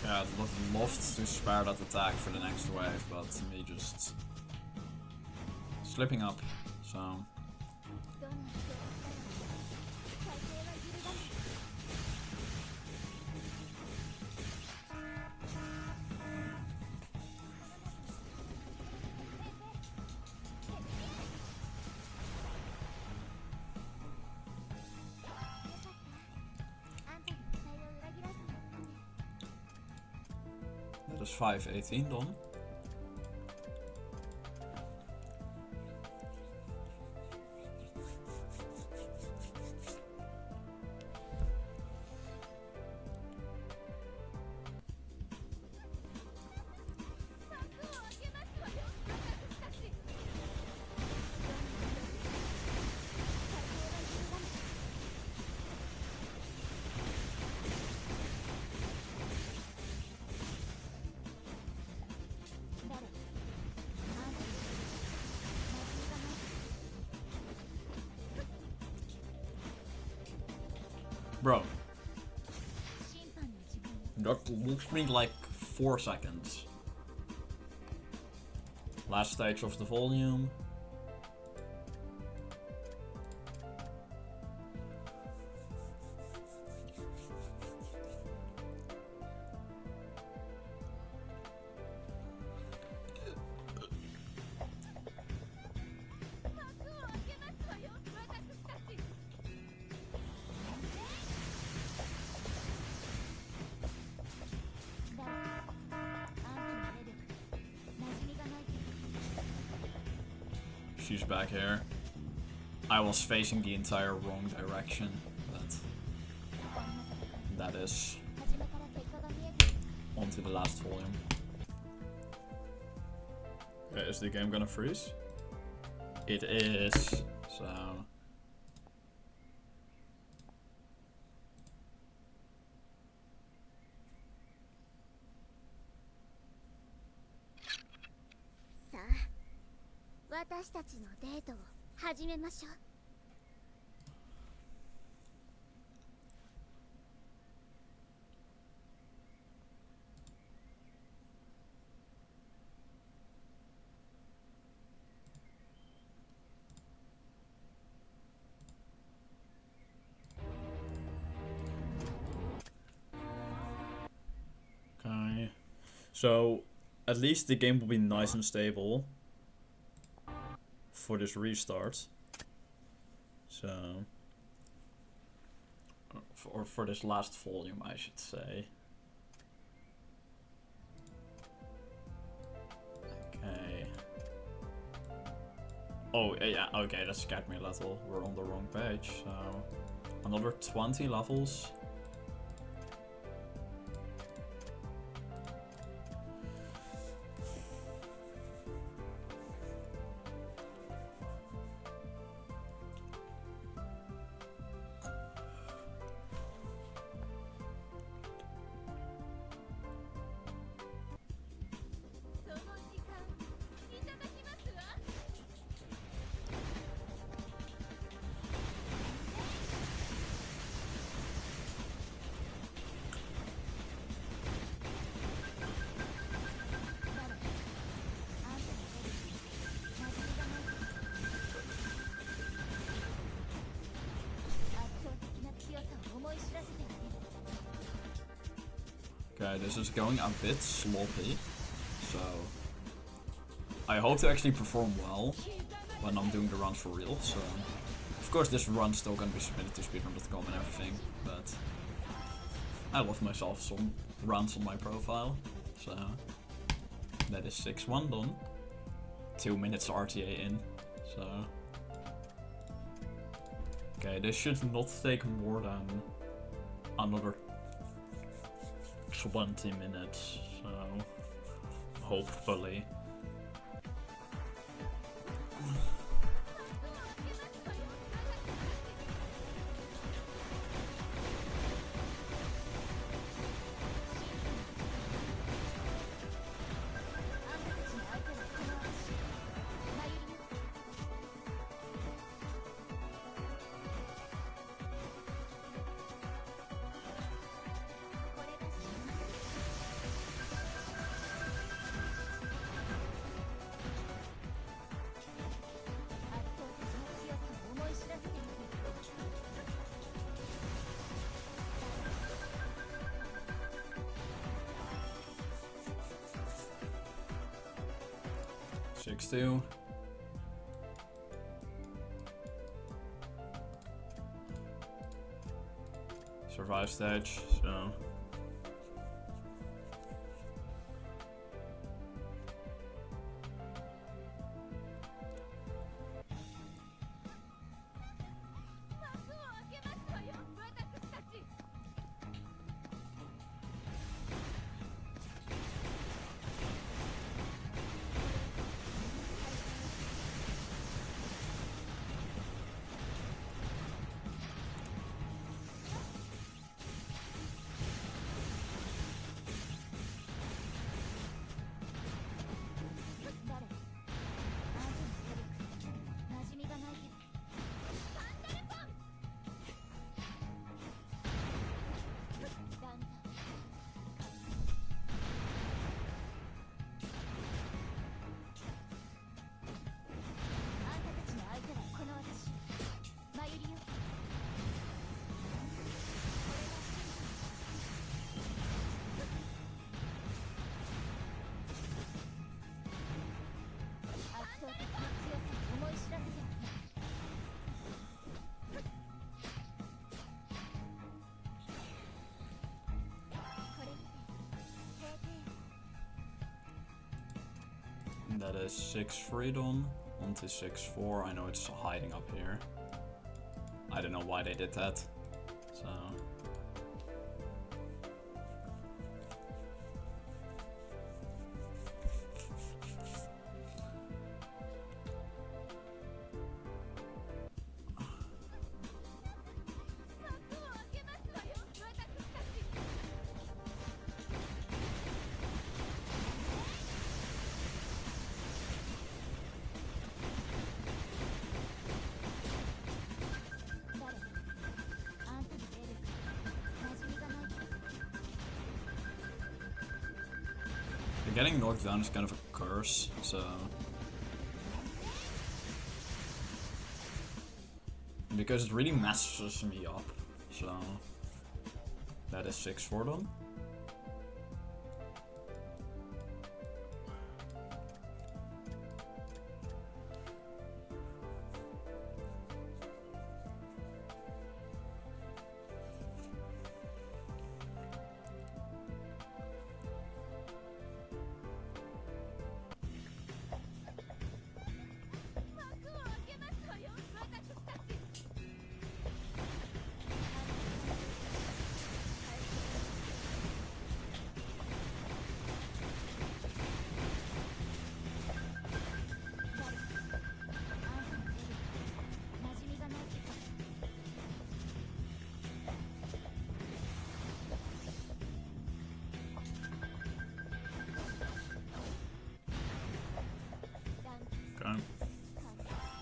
Yeah, I'd loved to spare that attack for the next wave, but me just slipping up, so... That is 5:18 done. Bro, that looks me like 4 seconds. Last stage of the volume. She's back here. I was facing the entire wrong direction, but that is on to the last volume. Okay, is the game gonna freeze? It is, so... 私たちのデートを始めましょう。Okay. So, at least the game will be nice and stable for this restart. So, or for this last volume, I should say. Okay. Oh, yeah, okay, that scared me a little. We're on the wrong page, so... Another 20 levels. Okay, this is going a bit sloppy, so I hope to actually perform well when I'm doing the run for real. So, of course, this run's still gonna be submitted to speedrun.com and everything, but I love myself some runs on my profile. So that is 6-1 done. 2 minutes RTA in. So okay, this should not take more than another 20 minutes, so hopefully. Six two. Survive stage, so that is 6-3 done. On to 6-4. I know it's hiding up here. I don't know why they did that. So Getting knocked down is kind of a curse, so... Because it really messes me up, so... That is 6 for them.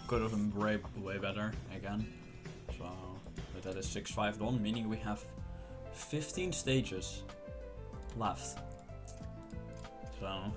Could have been way better again. So, but that is 6-5 done, meaning we have 15 stages left. So.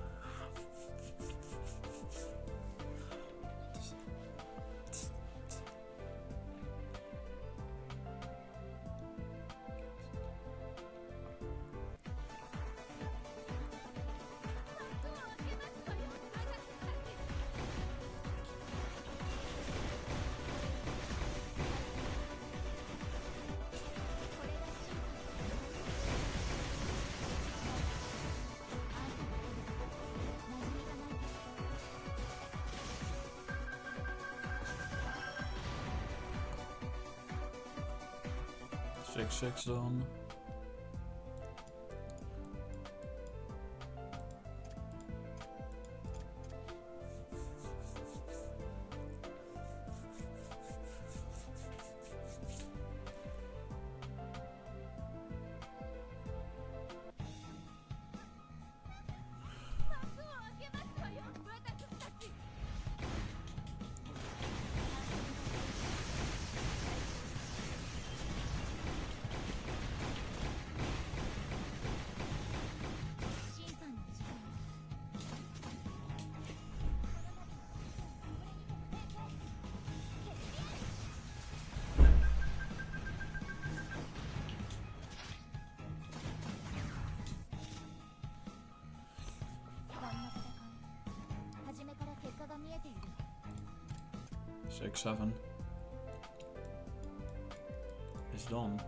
Six done. Six, 7 is done.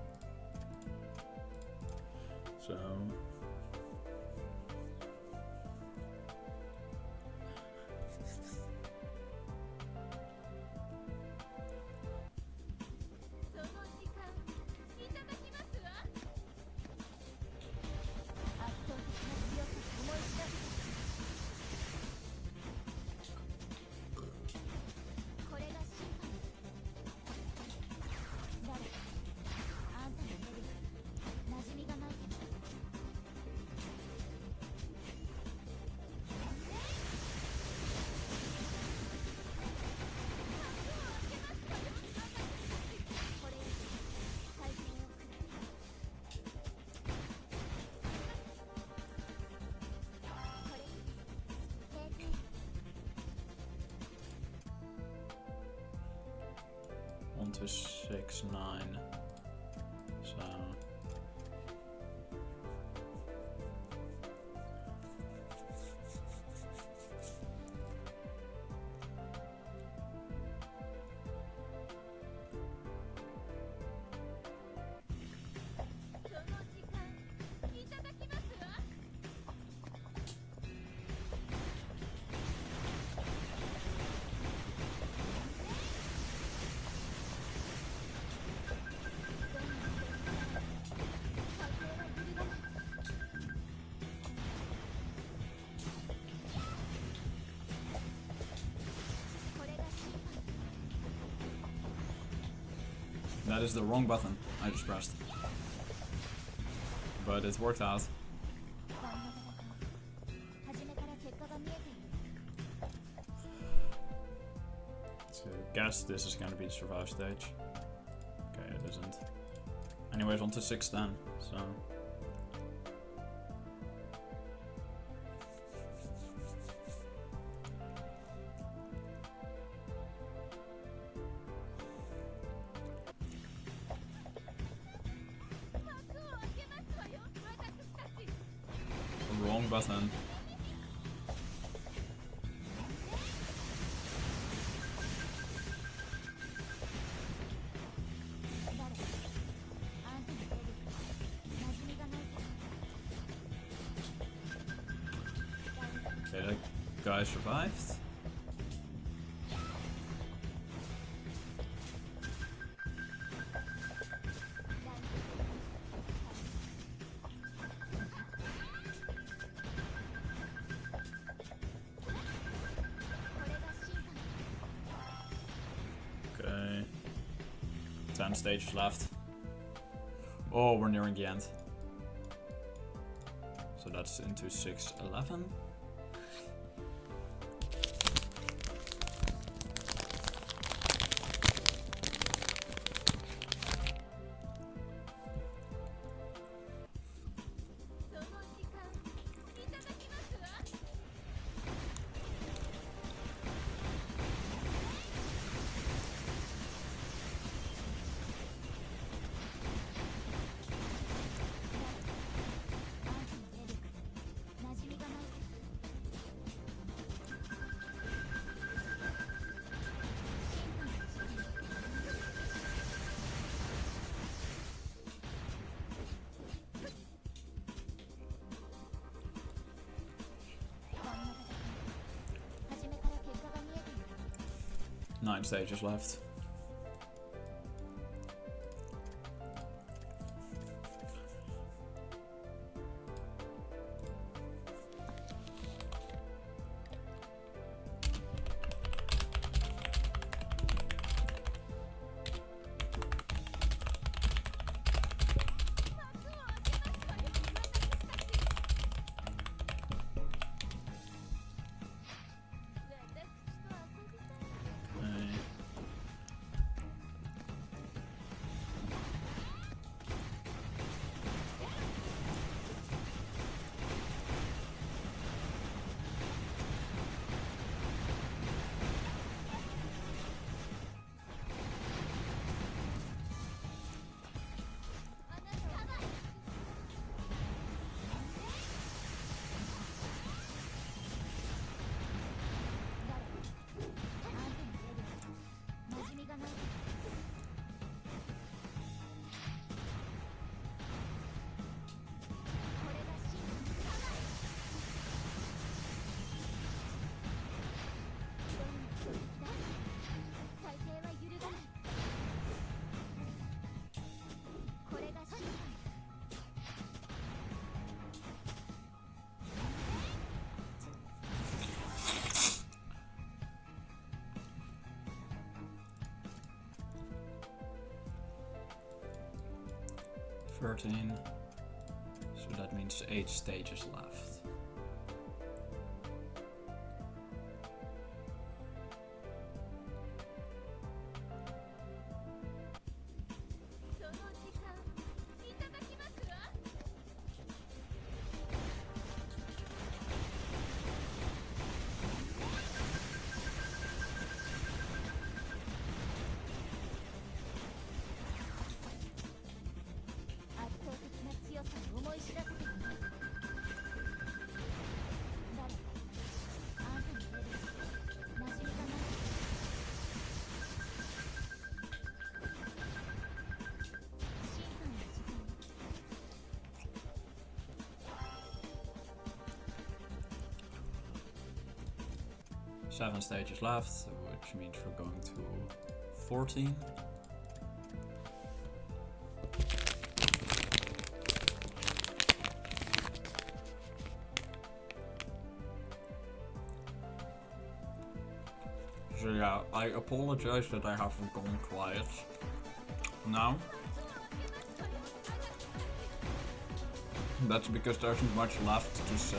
So on to 6, 9. So that is the wrong button I just pressed. But it worked out. So I guess this is gonna be the survive stage. Okay, it isn't. Anyways, on to 6 then. So wrong button. Okay, that guy survived. Okay. 10 stages left. Oh, we're nearing the end. So that's into 6-11. Nine stages left. So that means 8 stages left. Seven stages left, which means we're going to 14. So yeah, I apologize that I haven't gone quiet now. That's because there isn't much left to say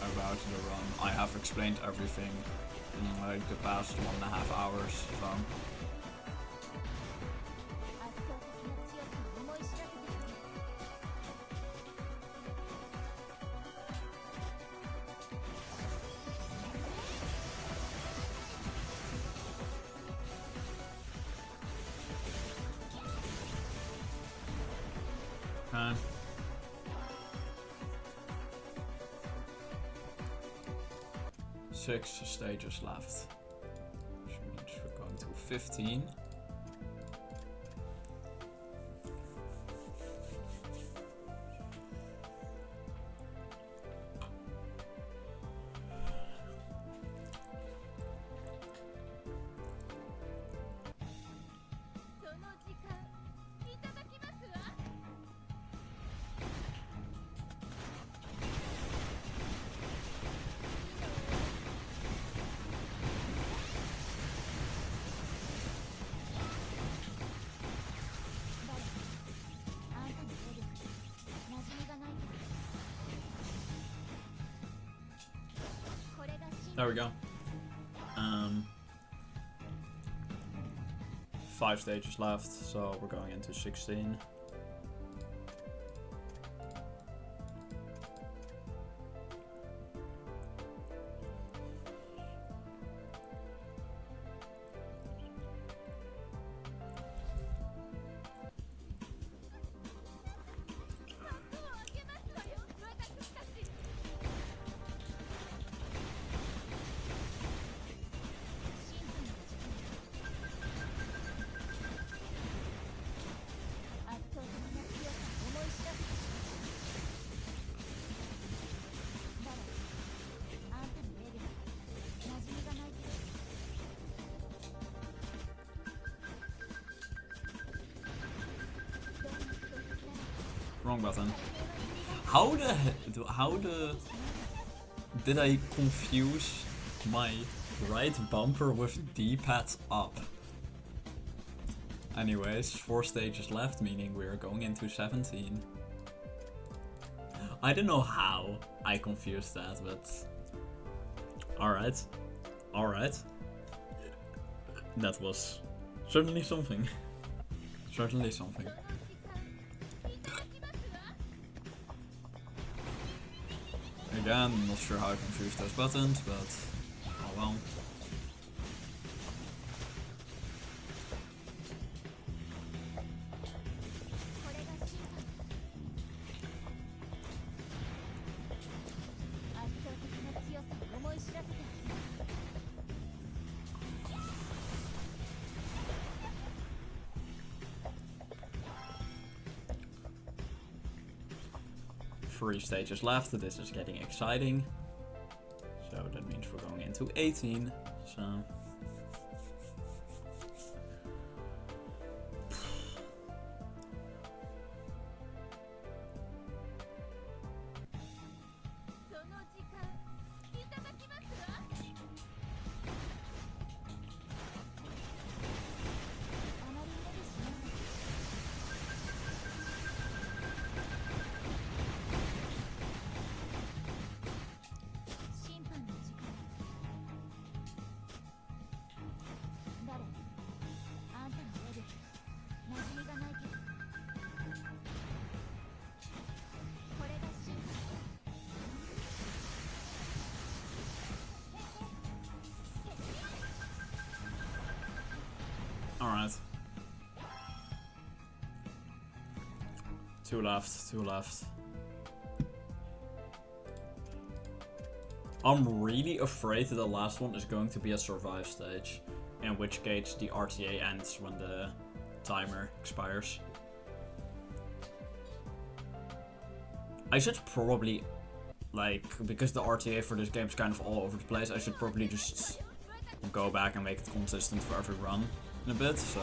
about the run. I have explained everything in like the past 1.5 hours, so. 6 stages left. Which means we're going to 15. There we go. 5 stages left, so we're going into 16. Wrong button. How did I confuse my right bumper with D-pad up? Anyways, 4 stages left, meaning we're going into 17. I don't know how I confused that, but alright. Alright. That was certainly something. Certainly something. Again, not sure how I confused those buttons, but oh well. Three stages left, this is getting exciting. So that means we're going into 18. So alright. 2 left, 2 left. I'm really afraid that the last one is going to be a survive stage, in which case the RTA ends when the timer expires. I should probably, like, because the RTA for this game is kind of all over the place, I should probably just go back and make it consistent for every run in a bit, so.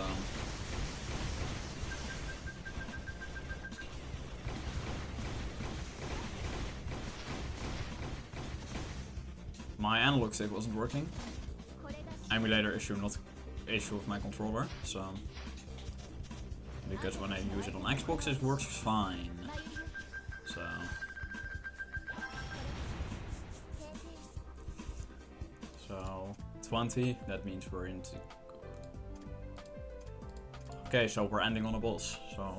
My analog stick wasn't working. Emulator issue, not issue with my controller, so. Because when I use it on Xbox it works fine. So. So 20, that means we're into. Okay, so we're ending on a boss, so.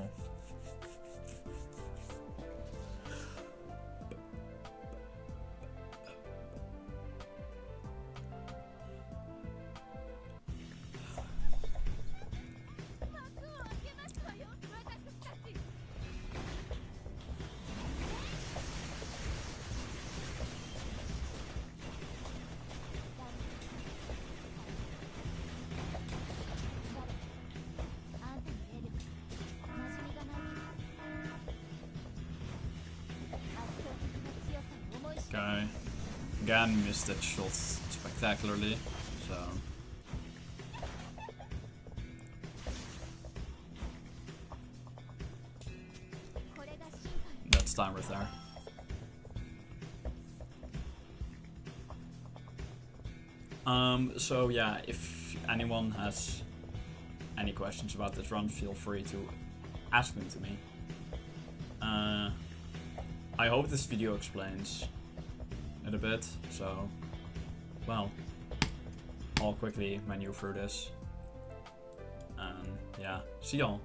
Okay. Again, missed that shot spectacularly. So. That's time right there. So yeah, if anyone has any questions about this run, feel free to ask them to me. I hope this video explains it a bit, so, well, I'll quickly menu through this. And yeah, see y'all.